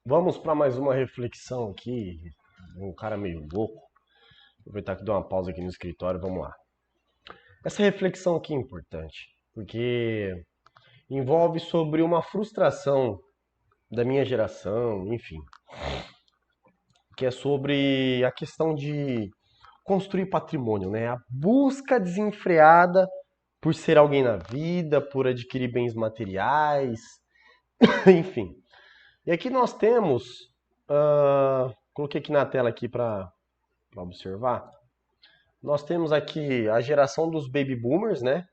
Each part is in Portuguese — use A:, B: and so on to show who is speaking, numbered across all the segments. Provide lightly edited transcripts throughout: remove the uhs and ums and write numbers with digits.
A: Vamos para mais uma reflexão aqui. Um cara meio louco. Vou aproveitar que dou uma pausa aqui no escritório. Vamos lá. Essa reflexão aqui é importante, porque envolve sobre uma frustração da minha geração, enfim, que é sobre a questão de construir patrimônio, né? A busca desenfreada por ser alguém na vida, por adquirir bens materiais, enfim. E aqui nós temos, coloquei aqui na tela aqui para observar. Nós temos aqui a geração dos baby boomers, né?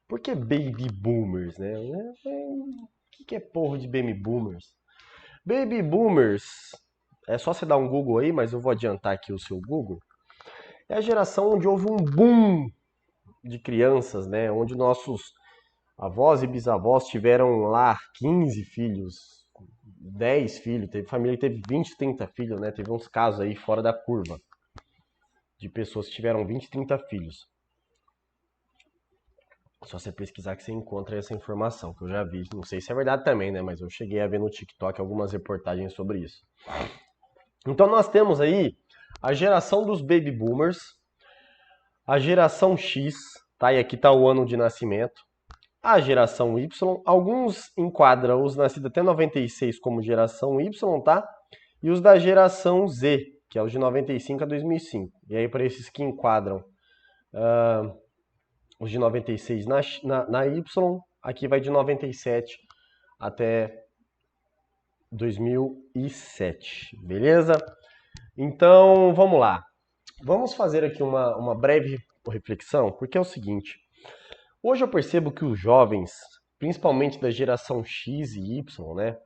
A: Por que baby boomers, né? O que é porra de baby boomers? Baby boomers, é só você dar um Google aí, mas eu vou adiantar aqui o seu Google. É a geração onde houve um boom de crianças, né? Onde nossos avós e bisavós tiveram lá 15 filhos, 10 filhos. Teve família que teve 20, 30 filhos, né? Teve uns casos aí fora da curva de pessoas que tiveram 20, 30 filhos. Só você pesquisar que você encontra essa informação, que eu já vi. Não sei se é verdade também, né? Mas eu cheguei a ver no TikTok algumas reportagens sobre isso. Então nós temos aí a geração dos baby boomers, a geração X, tá? E aqui tá o ano de nascimento. A geração Y, alguns enquadram os nascidos até 96 como geração Y, tá? E os da geração Z, que é os de 95 a 2005. E aí para esses que enquadram os de 96 na Y, aqui vai de 97 até 2007, beleza? Então, vamos lá. Vamos fazer aqui uma breve reflexão, porque é o seguinte. Hoje eu percebo que os jovens, principalmente da geração X e Y, né?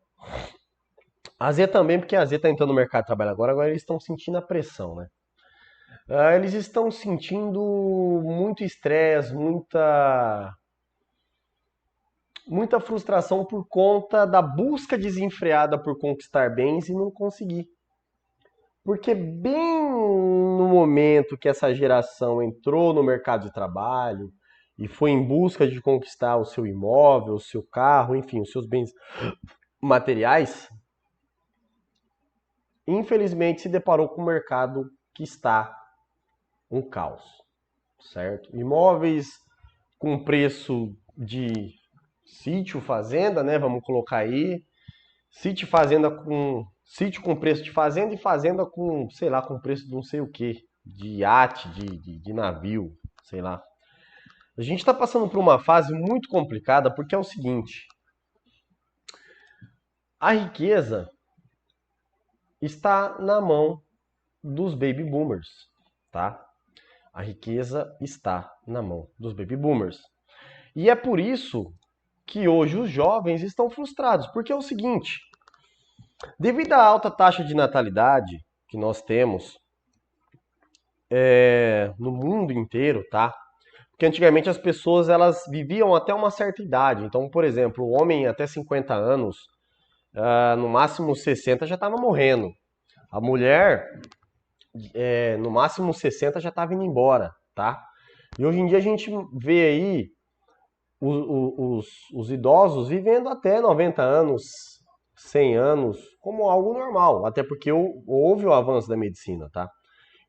A: A Z também, porque a Z está entrando no mercado de trabalho agora eles estão sentindo a pressão, né? Eles estão sentindo muito estresse, muita frustração por conta da busca desenfreada por conquistar bens e não conseguir. Porque bem no momento que essa geração entrou no mercado de trabalho e foi em busca de conquistar o seu imóvel, o seu carro, enfim, os seus bens materiais, infelizmente se deparou com um mercado que está um caos, certo? Imóveis com preço de sítio, fazenda, né? Vamos colocar aí, sítio com preço de fazenda e fazenda com, sei lá, com preço de não sei o que, de iate, de navio, sei lá. A gente está passando por uma fase muito complicada porque é o seguinte: a riqueza está na mão dos baby boomers, tá? A riqueza está na mão dos baby boomers. E é por isso que hoje os jovens estão frustrados, porque é o seguinte: devido à alta taxa de natalidade que nós temos no mundo inteiro, tá? Porque antigamente as pessoas elas viviam até uma certa idade. Então, por exemplo, o homem até 50 anos, no máximo 60 já estava morrendo. A mulher, no máximo 60 já estava indo embora, tá? E hoje em dia a gente vê aí os idosos vivendo até 90 anos, 100 anos, como algo normal. Até porque houve o avanço da medicina, tá?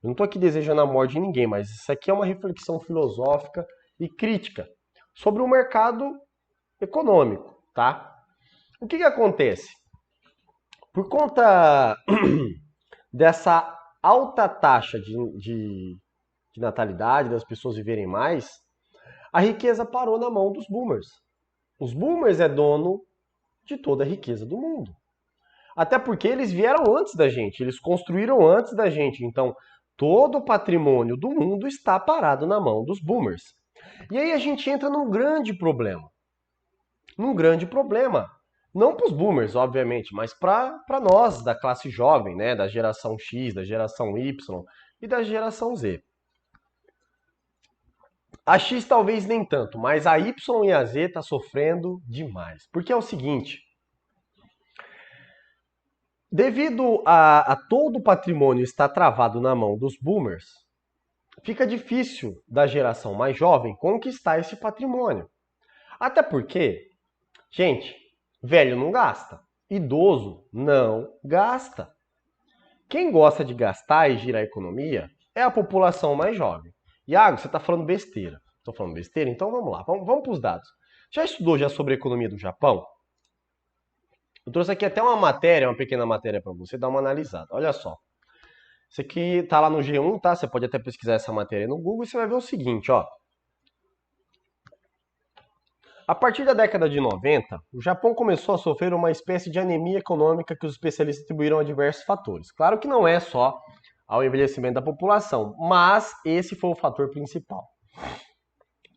A: Eu não estou aqui desejando a morte de ninguém, mas isso aqui é uma reflexão filosófica e crítica sobre o mercado econômico, tá? O que acontece? Por conta dessa alta taxa de natalidade, das pessoas viverem mais, a riqueza parou na mão dos boomers. Os boomers é dono de toda a riqueza do mundo. Até porque eles vieram antes da gente, eles construíram antes da gente. Então, todo o patrimônio do mundo está parado na mão dos boomers. E aí a gente entra num grande problema. Num grande problema. Não para os boomers, obviamente, mas para nós da classe jovem, né, da geração X, da geração Y e da geração Z. A X talvez nem tanto, mas a Y e a Z está sofrendo demais. Porque é o seguinte, devido a todo o patrimônio estar travado na mão dos boomers, fica difícil da geração mais jovem conquistar esse patrimônio. Até porque, gente, velho não gasta. Idoso não gasta. Quem gosta de gastar e girar a economia é a população mais jovem. Iago, você está falando besteira. Estou falando besteira? Então vamos lá, vamos para os dados. Já estudou sobre a economia do Japão? Eu trouxe aqui até uma pequena matéria para você dar uma analisada. Olha só. Isso aqui está lá no G1, tá? Você pode até pesquisar essa matéria no Google e você vai ver o seguinte, ó. A partir da década de 90, o Japão começou a sofrer uma espécie de anemia econômica que os especialistas atribuíram a diversos fatores. Claro que não é só ao envelhecimento da população, mas esse foi o fator principal.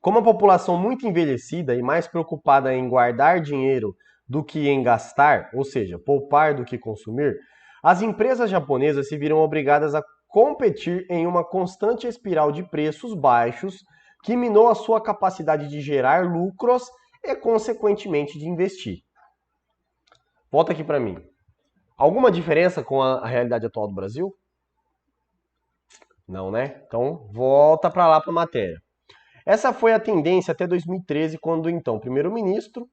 A: Como a população muito envelhecida e mais preocupada em guardar dinheiro do que em gastar, ou seja, poupar do que consumir, as empresas japonesas se viram obrigadas a competir em uma constante espiral de preços baixos que minou a sua capacidade de gerar lucros e, consequentemente, de investir. Volta aqui para mim. Alguma diferença com a realidade atual do Brasil? Não, né? Então, volta para lá para a matéria. Essa foi a tendência até 2013, quando então o primeiro-ministro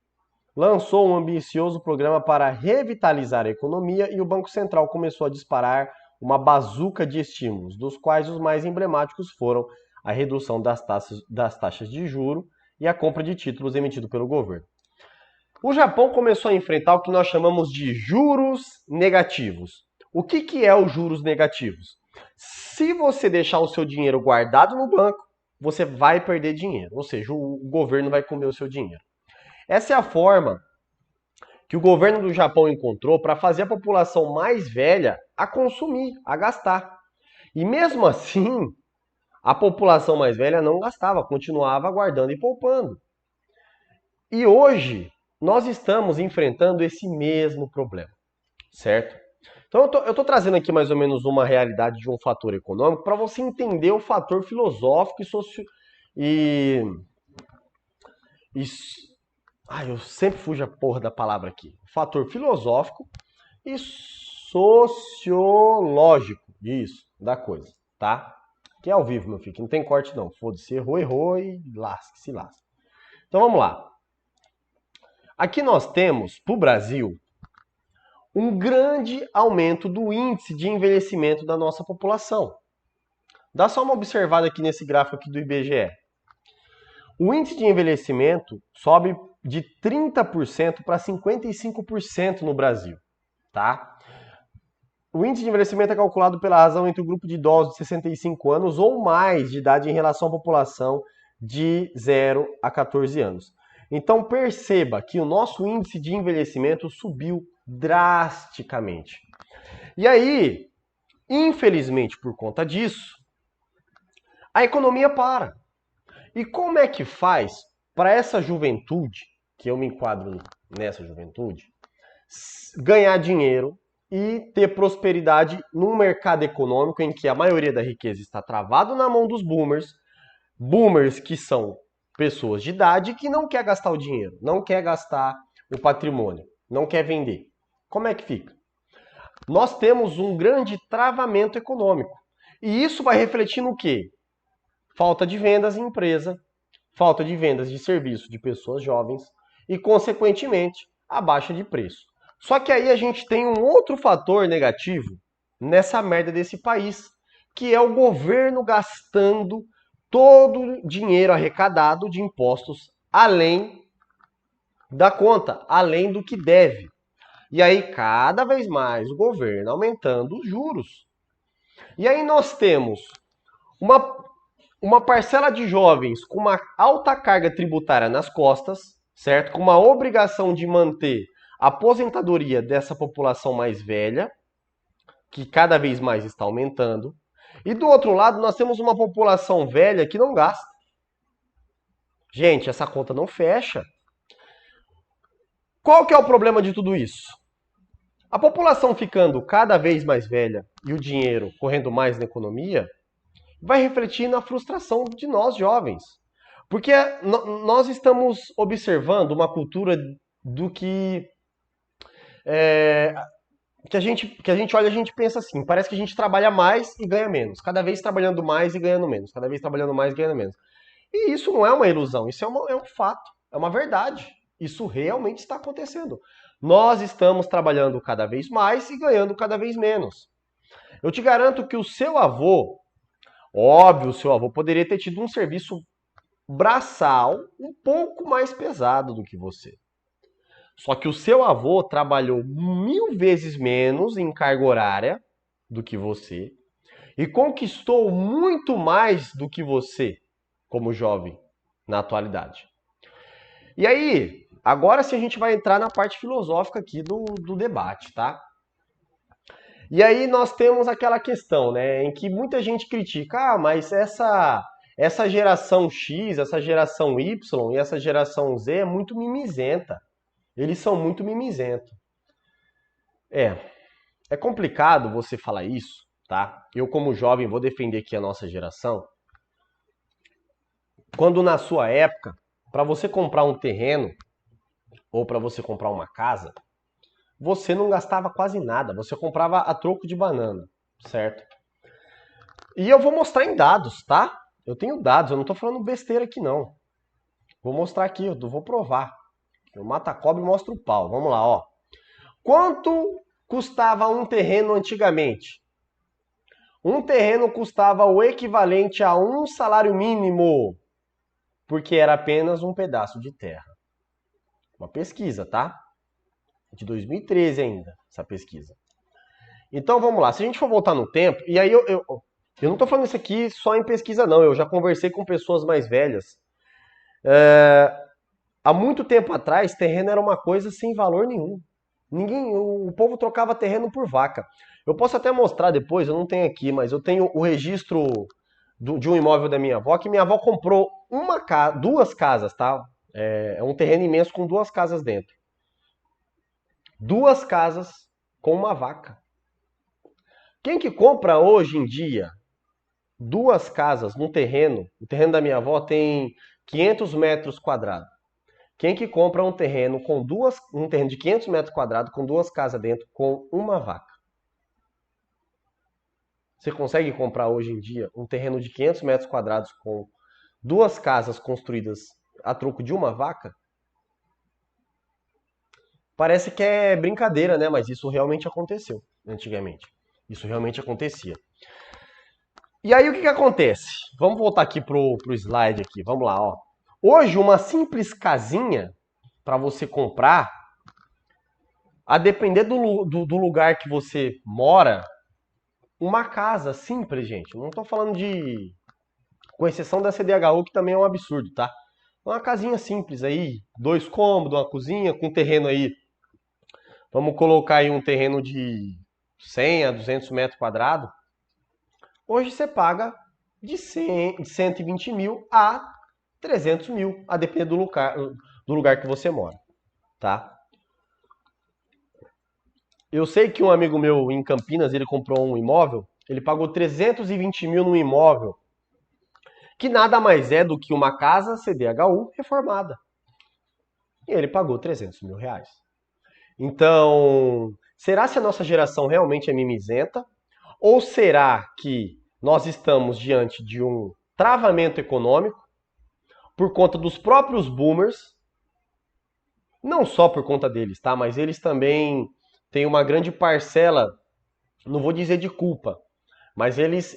A: lançou um ambicioso programa para revitalizar a economia e o Banco Central começou a disparar uma bazuca de estímulos, dos quais os mais emblemáticos foram a redução das taxas de juros e a compra de títulos emitidos pelo governo. O Japão começou a enfrentar o que nós chamamos de juros negativos. O que é os juros negativos? Se você deixar o seu dinheiro guardado no banco, você vai perder dinheiro, ou seja, o governo vai comer o seu dinheiro. Essa é a forma que o governo do Japão encontrou para fazer a população mais velha a consumir, a gastar. E mesmo assim, a população mais velha não gastava, continuava guardando e poupando. E hoje, nós estamos enfrentando esse mesmo problema, certo? Então eu estou trazendo aqui mais ou menos uma realidade de um fator econômico para você entender o fator filosófico e eu sempre fujo a porra da palavra aqui. Fator filosófico e sociológico, isso, da coisa, tá? Que é ao vivo, meu filho, que não tem corte não. Foda-se, errou e lasque. Então vamos lá. Aqui nós temos, para o Brasil, um grande aumento do índice de envelhecimento da nossa população. Dá só uma observada aqui nesse gráfico aqui do IBGE. O índice de envelhecimento sobe de 30% para 55% no Brasil, tá? O índice de envelhecimento é calculado pela razão entre o grupo de idosos de 65 anos ou mais de idade em relação à população de 0 a 14 anos. Então perceba que o nosso índice de envelhecimento subiu drasticamente. E aí, infelizmente por conta disso, a economia para. E como é que faz para essa juventude, que eu me enquadro nessa juventude, ganhar dinheiro e ter prosperidade num mercado econômico em que a maioria da riqueza está travado na mão dos boomers, boomers que são pessoas de idade que não quer gastar o dinheiro, não quer gastar o patrimônio, não quer vender. Como é que fica? Nós temos um grande travamento econômico. E isso vai refletir no quê? Falta de vendas em empresa, falta de vendas de serviço de pessoas jovens e, consequentemente, a baixa de preço. Só que aí a gente tem um outro fator negativo nessa merda desse país, que é o governo gastando todo o dinheiro arrecadado de impostos além da conta, além do que deve. E aí, cada vez mais, o governo aumentando os juros. E aí nós temos uma parcela de jovens com uma alta carga tributária nas costas, certo? Com uma obrigação de manter a aposentadoria dessa população mais velha, que cada vez mais está aumentando. E do outro lado, nós temos uma população velha que não gasta. Gente, essa conta não fecha. Qual que é o problema de tudo isso? A população ficando cada vez mais velha e o dinheiro correndo mais na economia vai refletir na frustração de nós jovens. Porque nós estamos observando uma cultura do que a gente olha e a gente pensa assim, parece que a gente trabalha mais e ganha menos. Cada vez trabalhando mais e ganhando menos. Cada vez trabalhando mais e ganhando menos. E isso não é uma ilusão, isso é um fato, é uma verdade. Isso realmente está acontecendo. Nós estamos trabalhando cada vez mais e ganhando cada vez menos. Eu te garanto que o seu avô, óbvio, o seu avô poderia ter tido um serviço braçal um pouco mais pesado do que você. Só que o seu avô trabalhou 1000 vezes menos em carga horária do que você e conquistou muito mais do que você, como jovem, na atualidade. E aí, agora sim a gente vai entrar na parte filosófica aqui do debate, tá? E aí nós temos aquela questão, né, em que muita gente critica, mas essa geração X, essa geração Y e essa geração Z é muito mimizenta. Eles são muito mimizentos. É complicado você falar isso, tá? Eu como jovem vou defender aqui a nossa geração. Quando na sua época, para você comprar um terreno ou para você comprar uma casa, você não gastava quase nada, você comprava a troco de banana, certo? E eu vou mostrar em dados, tá? Eu tenho dados, eu não tô falando besteira aqui não. Vou mostrar aqui, eu vou provar. Eu mato a cobra e mostro o pau. Vamos lá, ó. Quanto custava um terreno antigamente? Um terreno custava o equivalente a um salário mínimo, porque era apenas um pedaço de terra. Uma pesquisa, tá? De 2013 ainda, essa pesquisa. Então vamos lá, se a gente for voltar no tempo, e aí eu não estou falando isso aqui só em pesquisa não, eu já conversei com pessoas mais velhas. Há muito tempo atrás, terreno era uma coisa sem valor nenhum. O povo trocava terreno por vaca. Eu posso até mostrar depois, eu não tenho aqui, mas eu tenho o registro de um imóvel da minha avó, que minha avó comprou duas casas, tá? É um terreno imenso com duas casas dentro. Duas casas com uma vaca. Quem que compra hoje em dia duas casas num terreno? O terreno da minha avó tem 500 metros quadrados. Quem que compra um terreno um terreno de 500 metros quadrados com duas casas dentro com uma vaca? Você consegue comprar hoje em dia um terreno de 500 metros quadrados com duas casas construídas a troco de uma vaca? Parece que é brincadeira, né? Mas isso realmente aconteceu antigamente. Isso realmente acontecia. E aí o que acontece? Vamos voltar aqui pro slide aqui. Vamos lá, ó. Hoje uma simples casinha para você comprar, a depender do lugar que você mora, uma casa simples, gente. Não estou falando de... Com exceção da CDHU, que também é um absurdo, tá? Uma casinha simples aí, 2 cômodos, uma cozinha, com terreno aí. Vamos colocar aí um terreno de 100 a 200 metros quadrados. Hoje você paga de 120 mil a 300 mil, a depender do lugar que você mora, tá? Eu sei que um amigo meu em Campinas, ele comprou um imóvel, ele pagou 320 mil num imóvel, que nada mais é do que uma casa CDHU reformada. E ele pagou 300 mil reais. Então, será que a nossa geração realmente é mimizenta? Ou será que nós estamos diante de um travamento econômico por conta dos próprios boomers? Não só por conta deles, tá? Mas eles também têm uma grande parcela, não vou dizer de culpa, mas eles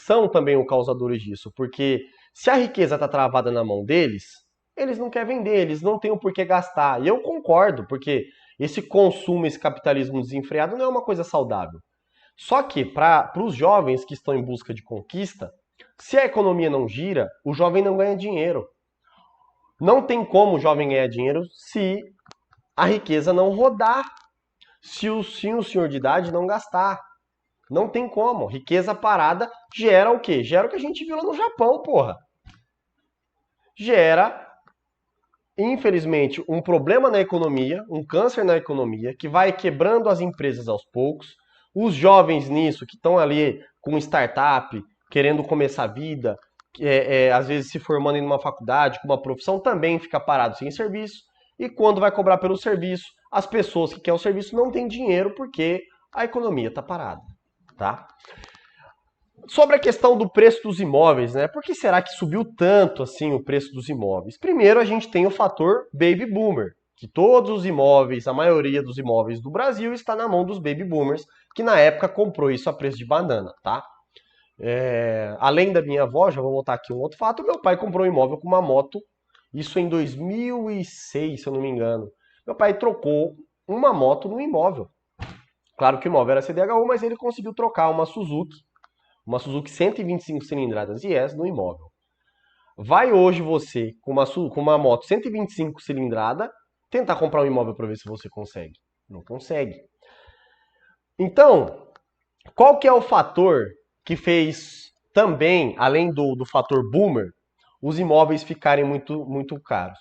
A: são também os causadores disso, porque se a riqueza está travada na mão deles, eles não querem vender, eles não têm o porquê gastar. E eu concordo, porque esse consumo, esse capitalismo desenfreado não é uma coisa saudável. Só que para os jovens que estão em busca de conquista, se a economia não gira, o jovem não ganha dinheiro. Não tem como o jovem ganhar dinheiro se a riqueza não rodar, se o senhor de idade não gastar. Não tem como. Riqueza parada gera o quê? Gera o que a gente viu lá no Japão, porra. Gera, infelizmente, um problema na economia, um câncer na economia, que vai quebrando as empresas aos poucos. Os jovens nisso, que estão ali com startup, querendo começar a vida, às vezes se formando em uma faculdade, com uma profissão, também fica parado sem serviço. E quando vai cobrar pelo serviço, as pessoas que querem o serviço não têm dinheiro porque a economia está parada. Tá? Sobre a questão do preço dos imóveis, né? Por que será que subiu tanto assim o preço dos imóveis? Primeiro, a gente tem o fator baby boomer. que todos os imóveis, a maioria dos imóveis do Brasil está na mão dos baby boomers, que na época comprou isso a preço de banana, tá? Além da minha avó, já vou voltar aqui um outro fato, meu pai comprou um imóvel com uma moto, isso em 2006, se eu não me engano. Meu pai trocou uma moto no imóvel. Claro que o imóvel era CDHU, mas ele conseguiu trocar uma Suzuki 125 cilindradas IS no imóvel. Vai hoje você, com uma moto 125 cilindrada, tentar comprar um imóvel para ver se você consegue. Não consegue. Então, qual que é o fator que fez também, além do fator boomer, os imóveis ficarem muito caros?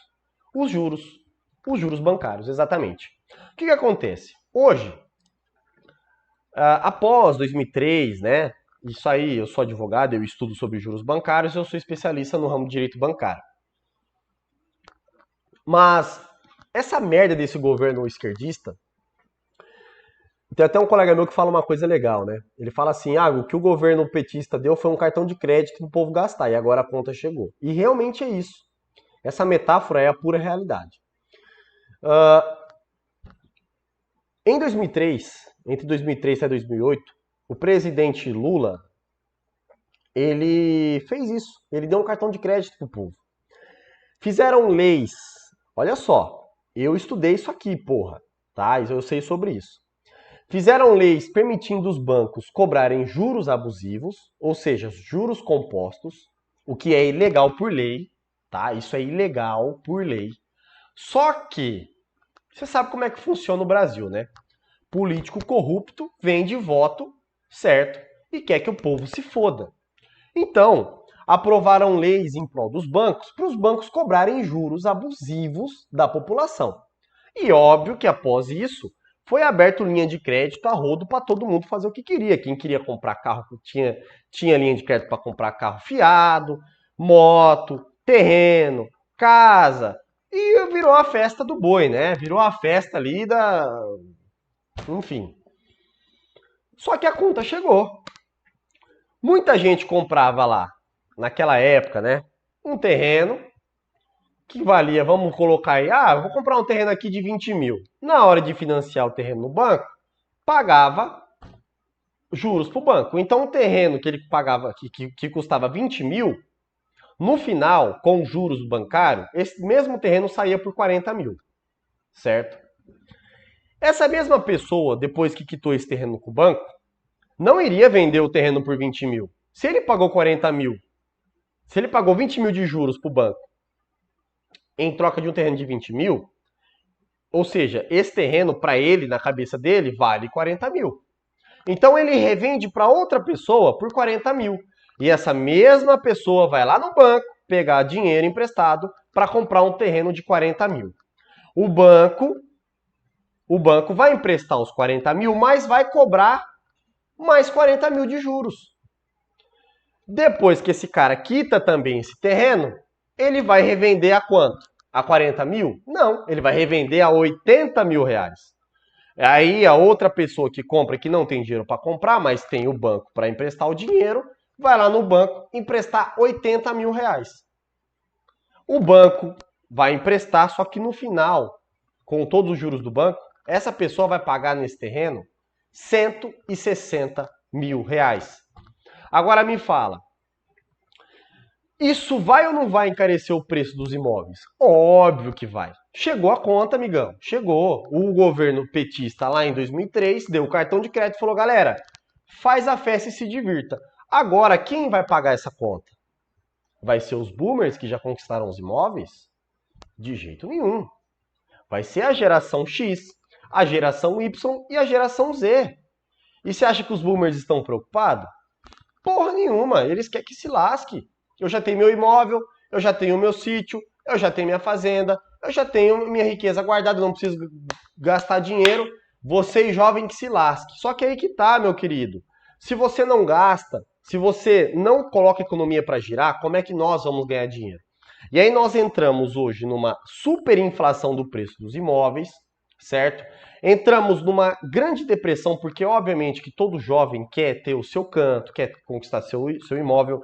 A: Os juros bancários, exatamente. O que acontece? Hoje, após 2003, né? Isso aí, eu sou advogado, eu estudo sobre juros bancários, eu sou especialista no ramo de direito bancário. Mas essa merda desse governo esquerdista, tem até um colega meu que fala uma coisa legal, né? Ele fala assim, o que o governo petista deu foi um cartão de crédito pro povo gastar, e agora a conta chegou. E realmente é isso. Essa metáfora é a pura realidade. Em 2003, entre 2003 e 2008, o presidente Lula, ele fez isso. Ele deu um cartão de crédito pro povo. Fizeram leis. Olha só, eu estudei isso aqui, porra. Tá? Eu sei sobre isso. Fizeram leis permitindo os bancos cobrarem juros abusivos, ou seja, juros compostos, o que é ilegal por lei, tá? Isso é ilegal por lei. Só que, você sabe como é que funciona o Brasil, né? Político corrupto vende voto, certo? E quer que o povo se foda. Então, aprovaram leis em prol dos bancos para os bancos cobrarem juros abusivos da população. E óbvio que após isso, foi aberto linha de crédito a rodo para todo mundo fazer o que queria. Quem queria comprar carro, tinha linha de crédito para comprar carro fiado, moto, terreno, casa. E virou a festa do boi, né? Virou a festa ali Enfim. Só que a conta chegou. Muita gente comprava lá, naquela época, né? Um terreno que valia, vamos colocar aí, eu vou comprar um terreno aqui de 20 mil. Na hora de financiar o terreno no banco, pagava juros para o banco. Então, um terreno que ele pagava, que custava 20 mil, no final, com juros bancários, esse mesmo terreno saía por 40 mil, certo? Essa mesma pessoa, depois que quitou esse terreno com o banco, não iria vender o terreno por 20 mil. Se ele pagou 40 mil, se ele pagou 20 mil de juros para o banco, em troca de um terreno de 20 mil, ou seja, esse terreno, para ele, na cabeça dele, vale 40 mil. Então ele revende para outra pessoa por 40 mil. E essa mesma pessoa vai lá no banco pegar dinheiro emprestado para comprar um terreno de 40 mil. O banco vai emprestar os 40 mil, mas vai cobrar mais 40 mil de juros. Depois que esse cara quita também esse terreno, ele vai revender a quanto? A 40 mil? Não, ele vai revender a 80 mil reais. Aí a outra pessoa que compra, que não tem dinheiro para comprar, mas tem o banco para emprestar o dinheiro, vai lá no banco emprestar 80 mil reais. O banco vai emprestar, só que no final, com todos os juros do banco, essa pessoa vai pagar nesse terreno 160 mil reais. Agora me fala, isso vai ou não vai encarecer o preço dos imóveis? Óbvio que vai. Chegou a conta, amigão. Chegou. O governo petista lá em 2003 deu o cartão de crédito e falou, galera, faz a festa e se divirta. Agora, quem vai pagar essa conta? Vai ser os boomers que já conquistaram os imóveis? De jeito nenhum. Vai ser a geração X, a geração Y e a geração Z. E você acha que os boomers estão preocupados? Porra nenhuma. Eles querem que se lasque. Eu já tenho meu imóvel, eu já tenho meu sítio, eu já tenho minha fazenda, eu já tenho minha riqueza guardada, não preciso gastar dinheiro. Você, jovem, que se lasque. Só que aí que tá, meu querido. Se você não gasta, se você não coloca economia para girar, como é que nós vamos ganhar dinheiro? E aí nós entramos hoje numa superinflação do preço dos imóveis, certo? Entramos numa grande depressão, porque obviamente que todo jovem quer ter o seu canto, quer conquistar seu imóvel,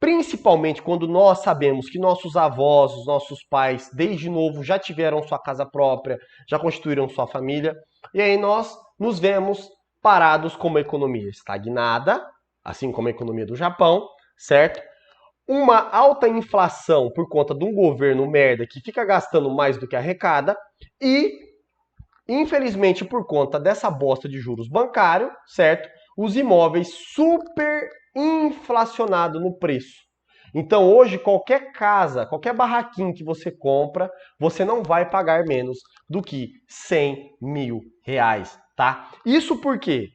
A: Principalmente quando nós sabemos que nossos avós, os nossos pais, desde novo, já tiveram sua casa própria, já constituíram sua família, e aí nós nos vemos parados com uma economia estagnada, assim como a economia do Japão, certo? Uma alta inflação por conta de um governo merda que fica gastando mais do que arrecada e, infelizmente, por conta dessa bosta de juros bancário, certo? Os imóveis super inflacionados no preço. Então hoje qualquer casa, qualquer barraquinho que você compra, você não vai pagar menos do que 100 mil reais, tá? Isso por quê?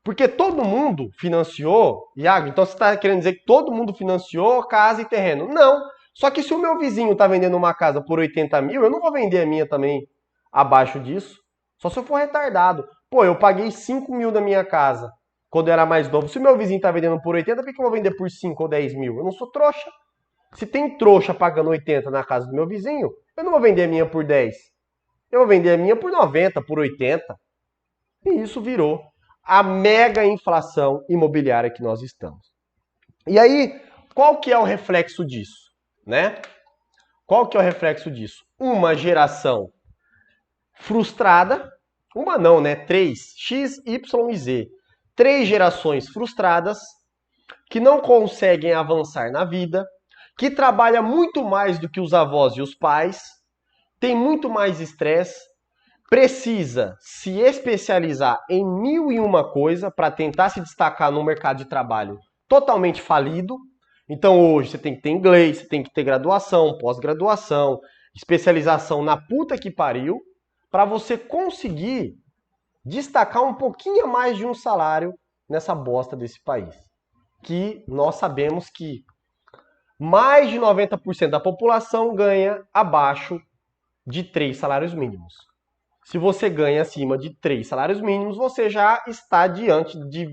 A: Porque todo mundo financiou, Iago, então você está querendo dizer que todo mundo financiou casa e terreno? Não. Só que se o meu vizinho está vendendo uma casa por 80 mil, eu não vou vender a minha também abaixo disso. Só se eu for retardado. Pô, eu paguei 5 mil da minha casa quando eu era mais novo. Se o meu vizinho está vendendo por 80, por que eu vou vender por 5 ou 10 mil? Eu não sou trouxa. Se tem trouxa pagando 80 na casa do meu vizinho, eu não vou vender a minha por 10. Eu vou vender a minha por 90, por 80. E isso virou a mega inflação imobiliária que nós estamos. E aí, qual que é o reflexo disso, né? Qual que é o reflexo disso? Uma geração frustrada, uma não, né? 3, X, Y e Z. 3 gerações frustradas que não conseguem avançar na vida, que trabalha muito mais do que os avós e os pais, tem muito mais estresse, precisa se especializar em 1001 coisa para tentar se destacar no mercado de trabalho totalmente falido. Então hoje você tem que ter inglês, você tem que ter graduação, pós-graduação, especialização na puta que pariu, para você conseguir destacar um pouquinho mais de um salário nessa bosta desse país. Que nós sabemos que mais de 90% da população ganha abaixo de 3 salários mínimos. Se você ganha acima de 3 salários mínimos, você já está diante de,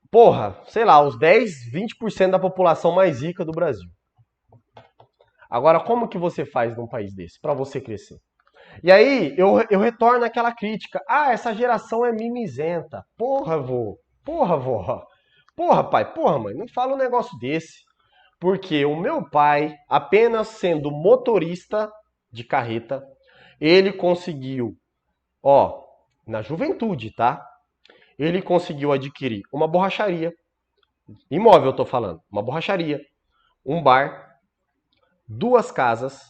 A: porra, sei lá, os 10, 20% da população mais rica do Brasil. Agora, como que você faz num país desse para você crescer? E aí, eu retorno àquela crítica. Ah, essa geração é mimizenta. Porra, vô. Porra, vó. Porra, pai. Porra, mãe. Não fala um negócio desse. Porque o meu pai, apenas sendo motorista de carreta, ele conseguiu, ó, na juventude, tá? Ele conseguiu adquirir uma borracharia, imóvel eu tô falando, uma borracharia, um bar, 2 casas,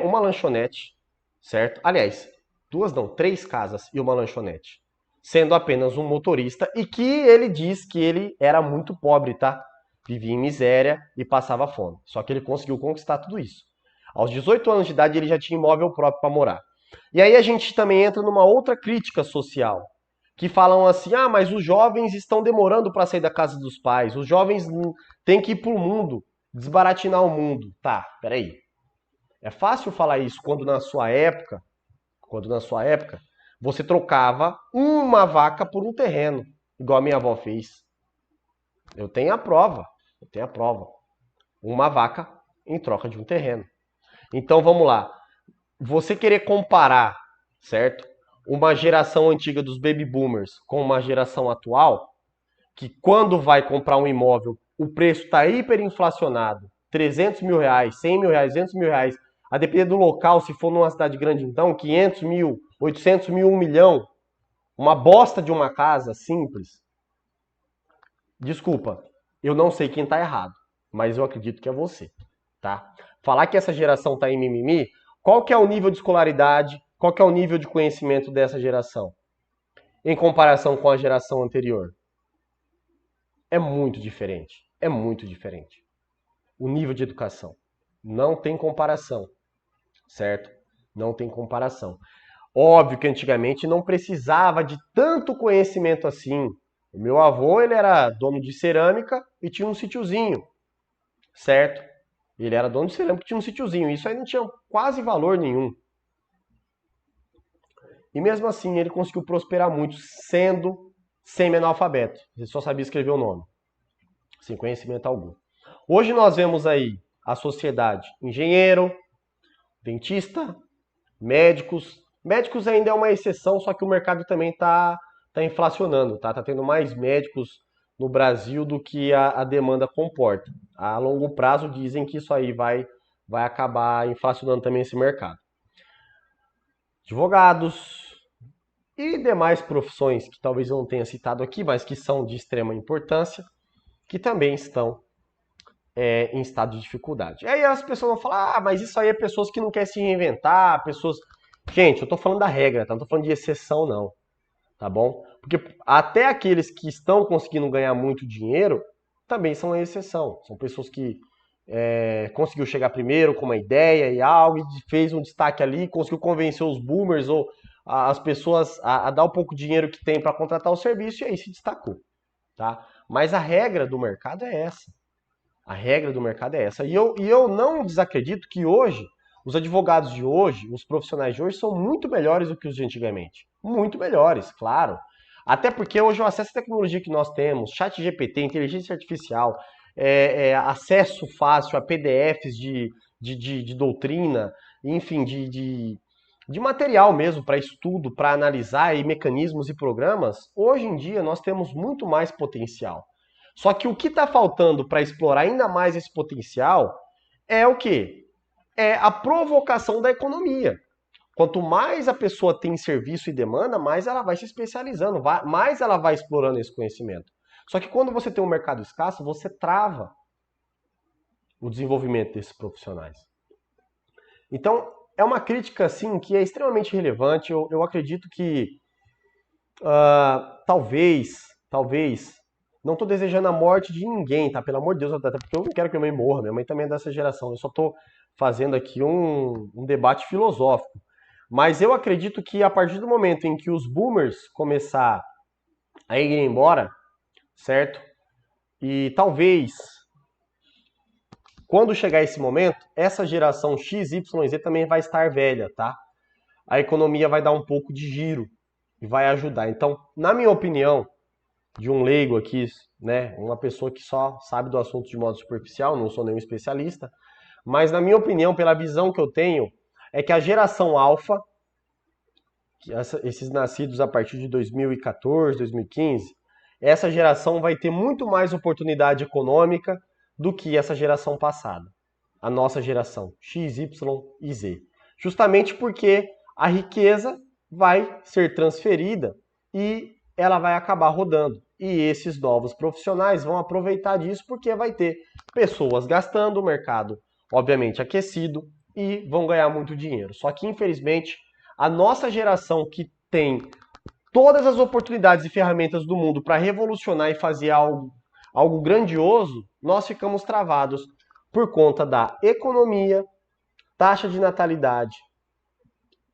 A: uma lanchonete, certo? Aliás, 2 não, 3 casas e uma lanchonete. Sendo apenas um motorista e que ele diz que ele era muito pobre, tá? Vivia em miséria e passava fome. Só que ele conseguiu conquistar tudo isso. Aos 18 anos de idade ele já tinha imóvel próprio para morar. E aí a gente também entra numa outra crítica social, que falam assim, ah, mas os jovens estão demorando para sair da casa dos pais, os jovens têm que ir pro mundo, desbaratinar o mundo. Tá, peraí. É fácil falar isso quando na sua época, você trocava uma vaca por um terreno, igual a minha avó fez. Eu tenho a prova. Uma vaca em troca de um terreno. Então vamos lá. Você querer comparar, certo? Uma geração antiga dos baby boomers com uma geração atual, que quando vai comprar um imóvel, o preço está hiperinflacionado, 300 mil reais, 100 mil reais, 200 mil reais, a depender do local, se for numa cidade grande então, 500 mil, 800 mil, 1 milhão, uma bosta de uma casa simples. Desculpa, eu não sei quem está errado, mas eu acredito que é você, tá? Falar que essa geração está em mimimi, qual que é o nível de escolaridade, qual que é o nível de conhecimento dessa geração? Em comparação com a geração anterior. É muito diferente, é muito diferente. O nível de educação. Não tem comparação, certo? Não tem comparação. Óbvio que antigamente não precisava de tanto conhecimento assim. O meu avô, ele era dono de cerâmica e tinha um sítiozinho, certo? Ele era dono de cerâmica e tinha um sítiozinho. Isso aí não tinha quase valor nenhum. E mesmo assim ele conseguiu prosperar muito sendo semi-analfabeto. Ele só sabia escrever o nome, sem conhecimento algum. Hoje nós vemos aí a sociedade engenheiro, dentista, médicos. Médicos ainda é uma exceção, só que o mercado também está inflacionando, tá? Tá tendo mais médicos no Brasil do que a demanda comporta. A longo prazo dizem que isso aí vai acabar inflacionando também esse mercado. Advogados e demais profissões que talvez eu não tenha citado aqui, mas que são de extrema importância, que também estão em estado de dificuldade. Aí as pessoas vão falar, mas isso aí é pessoas que não querem se reinventar, pessoas... Gente, eu tô falando da regra, tá? Não tô falando de exceção, não. Tá bom? Porque até aqueles que estão conseguindo ganhar muito dinheiro também são a exceção. São pessoas que conseguiu chegar primeiro com uma ideia e algo, e fez um destaque ali, conseguiu convencer os boomers ou as pessoas a dar um pouco de dinheiro que tem para contratar o serviço e aí se destacou. Tá? Mas a regra do mercado é essa. A regra do mercado é essa. E eu não desacredito que hoje, os advogados de hoje, os profissionais de hoje, são muito melhores do que os de antigamente. Muito melhores, claro. Até porque hoje o acesso à tecnologia que nós temos, chat GPT, inteligência artificial, acesso fácil a PDFs de doutrina, enfim, de material mesmo para estudo, para analisar e mecanismos e programas, hoje em dia nós temos muito mais potencial. Só que o que está faltando para explorar ainda mais esse potencial é o quê? É a provocação da economia. Quanto mais a pessoa tem serviço e demanda, mais ela vai se especializando, mais ela vai explorando esse conhecimento. Só que quando você tem um mercado escasso, você trava o desenvolvimento desses profissionais. Então, é uma crítica, assim, que é extremamente relevante. Eu acredito que talvez, não estou desejando a morte de ninguém, tá? Pelo amor de Deus, até porque eu não quero que minha mãe morra. Minha mãe também é dessa geração. Eu só estou fazendo aqui um debate filosófico. Mas eu acredito que a partir do momento em que os boomers começar a ir embora, certo? E talvez, quando chegar esse momento, essa geração X, Y, Z também vai estar velha, tá? A economia vai dar um pouco de giro e vai ajudar. Então, na minha opinião, de um leigo aqui, né, uma pessoa que só sabe do assunto de modo superficial, não sou nenhum especialista, mas na minha opinião, pela visão que eu tenho, é que a geração alfa, esses nascidos a partir de 2014, 2015, essa geração vai ter muito mais oportunidade econômica do que essa geração passada. A nossa geração, X, Y e Z. Justamente porque a riqueza vai ser transferida e ela vai acabar rodando. E esses novos profissionais vão aproveitar disso porque vai ter pessoas gastando, o mercado obviamente aquecido e vão ganhar muito dinheiro. Só que infelizmente a nossa geração que tem todas as oportunidades e ferramentas do mundo para revolucionar e fazer algo grandioso, nós ficamos travados por conta da economia, taxa de natalidade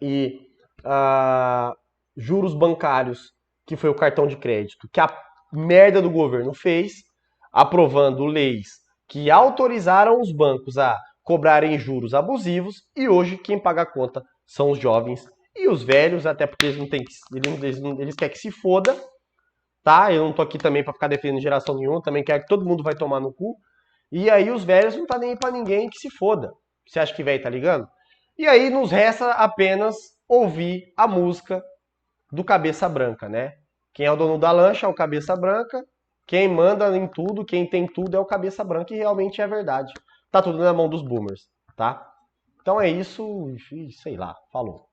A: e juros bancários, que foi o cartão de crédito, que a merda do governo fez, aprovando leis que autorizaram os bancos a cobrarem juros abusivos, e hoje quem paga a conta são os jovens e os velhos, até porque eles querem que se foda, tá? Eu não tô aqui também para ficar defendendo geração nenhuma, também quero que todo mundo vai tomar no cu. E aí os velhos não tá nem aí pra ninguém, que se foda. Você acha que velho tá ligando? E aí nos resta apenas ouvir a música do Cabeça Branca, né? Quem é o dono da lancha é o Cabeça Branca, quem manda em tudo, quem tem tudo é o Cabeça Branca, e realmente é verdade. Tá tudo na mão dos boomers, tá? Então é isso, sei lá, falou.